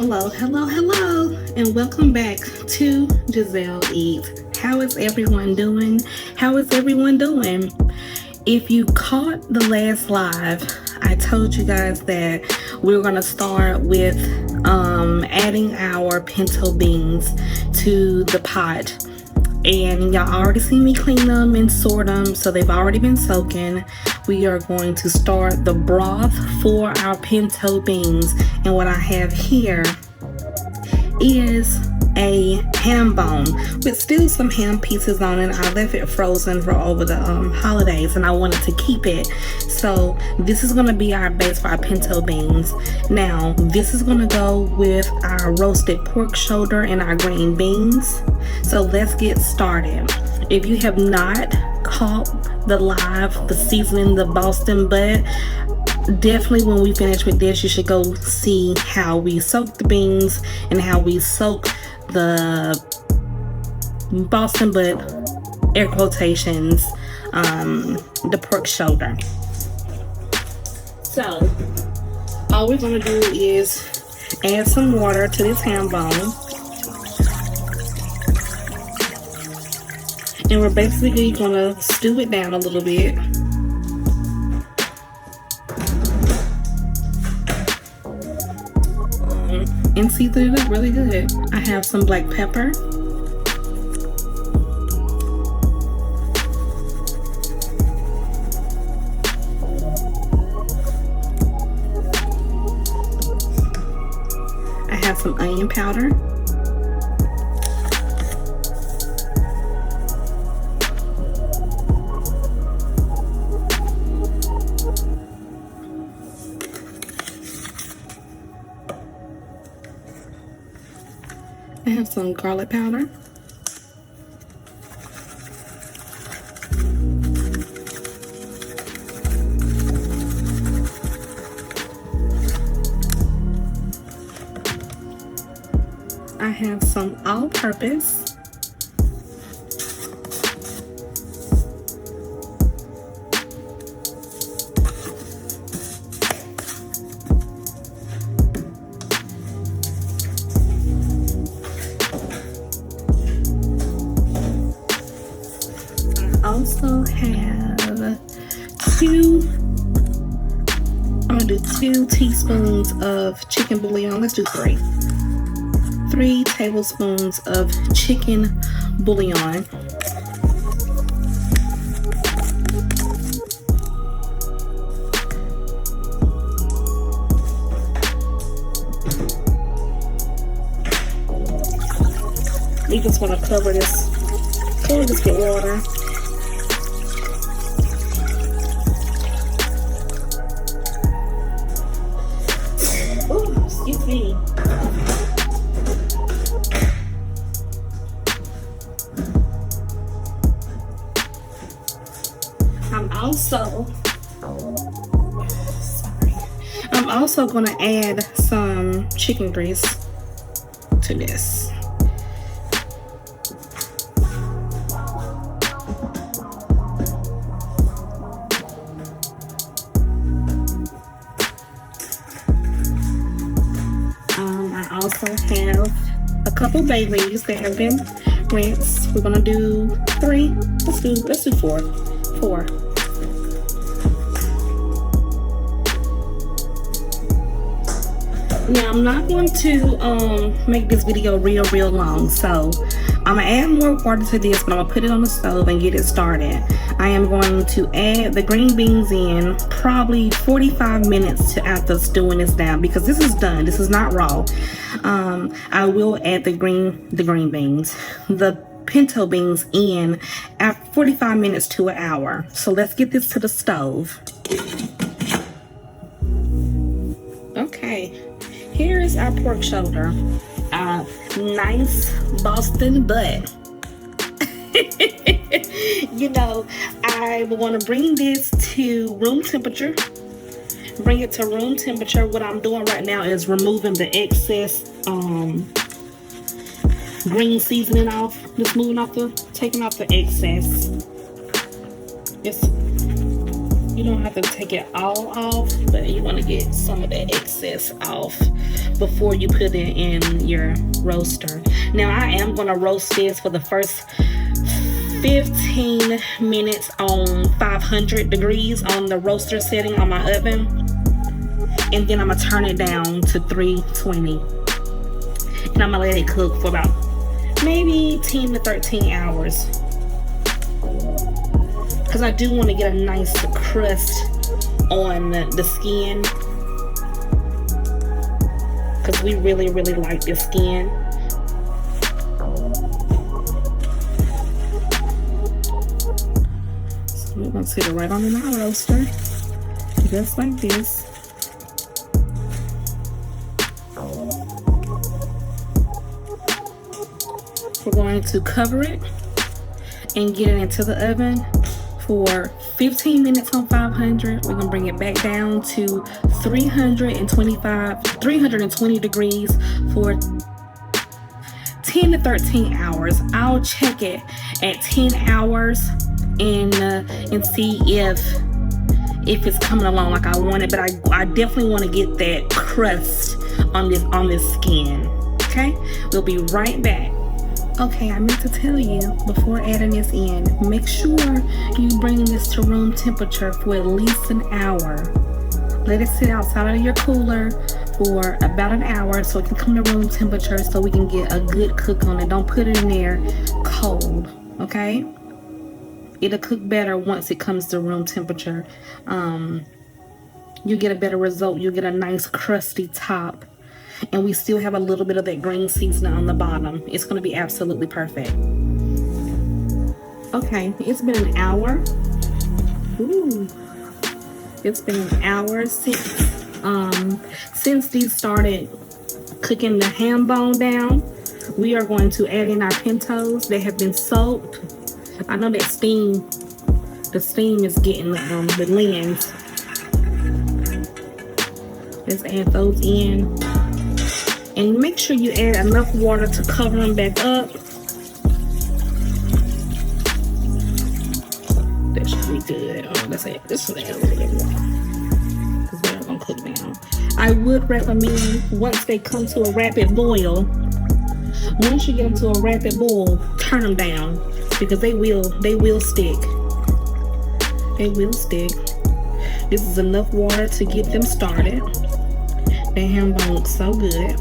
Hello, and welcome back to Giselle Eats. How is everyone doing? If you caught the last live, I told you guys that we were going to start with adding our pinto beans to the pot. And y'all already seen me clean them and sort them, so they've already been soaking. We are going to start the broth for our pinto beans. And what I have here is a ham bone with still some ham pieces on it. I left it frozen for over the holidays, and I wanted to keep it. So this is going to be our base for our pinto beans. Now this is going to go with our roasted pork shoulder and our green beans. So let's get started. If you have not caught the seasoning the Boston butt, definitely when we finish with this, you should go see how we soak the beans and how we soak the Boston butt, air quotations, the pork shoulder. So all we're going to do is add some water to this ham bone, and we're basically going to stew it down a little bit. And season it up really good. I have some black pepper. I have some onion powder. I have some garlic powder. I have some all-purpose. Also have I'm gonna do 2 teaspoons of chicken bouillon. Let's do 3 tablespoons of chicken bouillon. You just want to cover this with water. Excuse me. I'm also going to add some chicken grease to this. I also have a couple bay leaves that have been rinsed. We're gonna do 3. Let's do 4. Now I'm not going to make this video real long, so I'm gonna add more water to this, but I'm gonna put it on the stove and get it started. I am going to add the green beans in probably 45 minutes after stewing this down, because this is done. This is not raw. I will add the green beans, the pinto beans, in at 45 minutes to an hour. So let's get this to the stove. Okay, here is our pork shoulder. Nice Boston butt. You know, I want to bring this to room temperature. Bring it to room temperature. What I'm doing right now is removing the excess green seasoning off. Just taking off the excess. Just You don't have to take it all off, but you want to get some of that excess off before you put it in your roaster. Now I am going to roast this for the first 15 minutes on 500 degrees on the roaster setting on my oven, and then I'm gonna turn it down to 320, and I'm gonna let it cook for about maybe 10 to 13 hours, because I do want to get a nice crust on the skin, because we really like the skin. So we're gonna sit it right on in our roaster, just like this. We're going to cover it and get it into the oven for 15 minutes on 500. We're gonna bring it back down to 320 degrees for 10 to 13 hours. I'll check it at 10 hours and see if it's coming along like I want it. But I definitely want to get that crust on this skin. Okay, we'll be right back. Okay, I meant to tell you before adding this in, make sure you bring this to room temperature for at least an hour. Let it sit outside of your cooler for about an hour so it can come to room temperature, so we can get a good cook on it. Don't put it in there cold, okay? It'll cook better once it comes to room temperature. You get a better result. You get a nice crusty top. And we still have a little bit of that green seasoning on the bottom. It's going to be absolutely perfect. Okay, it's been an hour. Ooh. It's been an hour since these started cooking the ham bone down. We are going to add in our pintos. They have been soaked. I know that the steam is getting the lens. Let's add those in. And make sure you add enough water to cover them back up. That should be good. Oh, let's add this one, add a little bit more, because they're gonna cook down. I would recommend, once they come to a rapid boil, once you get them to a rapid boil, turn them down, because they will stick. They will stick. This is enough water to get them started. The ham bone looks so good.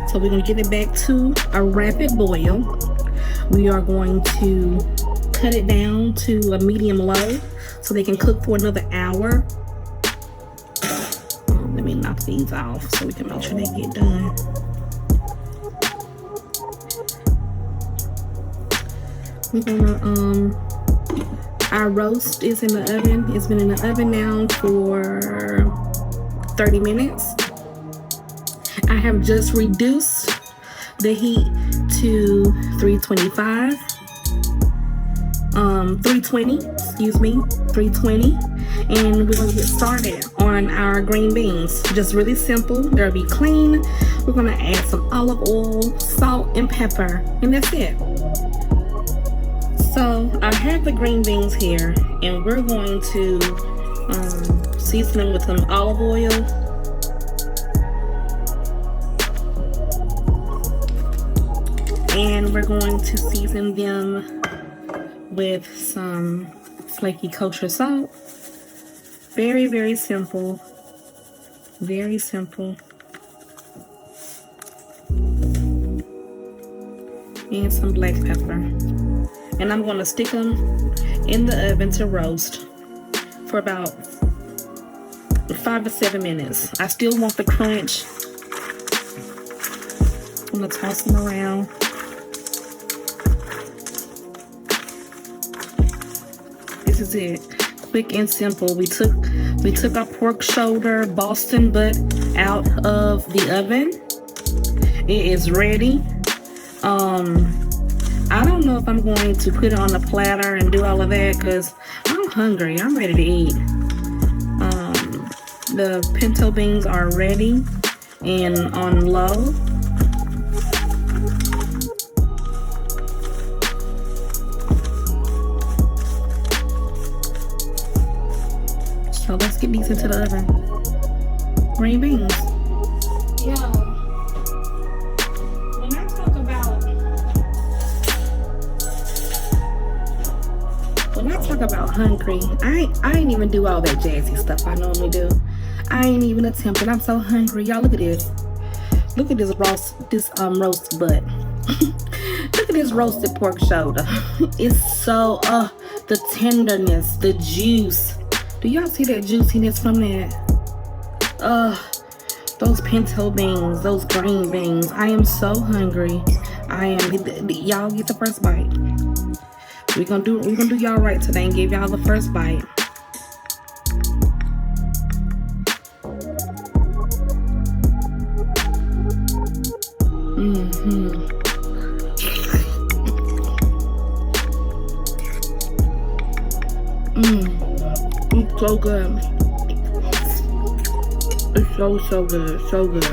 So we're going to get it back to a rapid boil. We are going to cut it down to a medium low so they can cook for another hour. Let me knock these off so we can make sure they get done. We're gonna our roast is in the oven. It's been in the oven now for 30 minutes. I have just reduced the heat to 320, and we're gonna get started on our green beans. Just really simple. They'll be clean. We're gonna add some olive oil, salt, and pepper, and that's it. So I have the green beans here, and we're going to season them with some olive oil. And we're going to season them with some flaky kosher salt. Very, very simple. Very simple. And some black pepper. And I'm going to stick them in the oven to roast for about 5 to 7 minutes. I still want the crunch. I'm going to toss them around. This is it. Quick and simple. We took our pork shoulder Boston butt out of the oven. It is ready. I don't know if I'm going to put it on a platter and do all of that, because I'm hungry. I'm ready to eat. The pinto beans are ready and on low. So let's get these into the oven. Green beans. Yeah. When I talk about hungry, I ain't even do all that jazzy stuff I normally do. I ain't even attempted. I'm so hungry. Y'all, look at this. Look at this roast butt. Look at this roasted pork shoulder. It's so the tenderness, the juice. Do y'all see that juiciness from that? Those pinto beans, those green beans. I am so hungry. I am. Y'all get the first bite. We're gonna do y'all right today and give y'all the first bite. It's so good. It's so good, so good.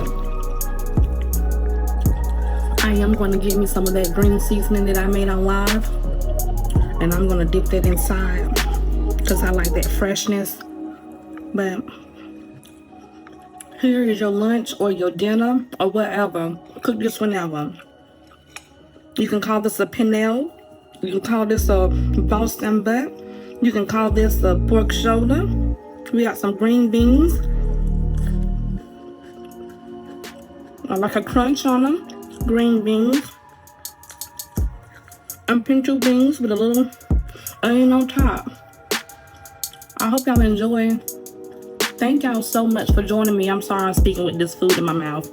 I am going to get me some of that green seasoning that I made on live, and I'm going to dip that inside because I like that freshness. But here is your lunch or your dinner or whatever. Cook this whenever. You can call this a Pinto. You can call this a Boston butt. You can call this a pork shoulder. We got some green beans. I like a crunch on them. Green beans. And pinto beans with a little onion on top. I hope y'all enjoy. Thank y'all so much for joining me. I'm sorry I'm speaking with this food in my mouth.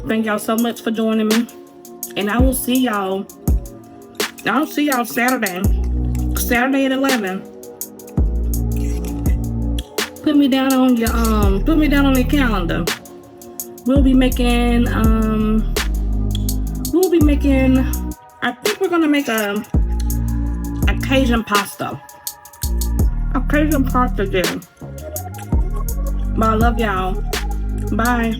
Thank y'all so much for joining me. And I will see y'all. I'll see y'all Saturday. Saturday at 11. Put me down on your calendar. We'll be making I think we're gonna make a Cajun pasta. A Cajun pasta dish. But I love y'all. Bye.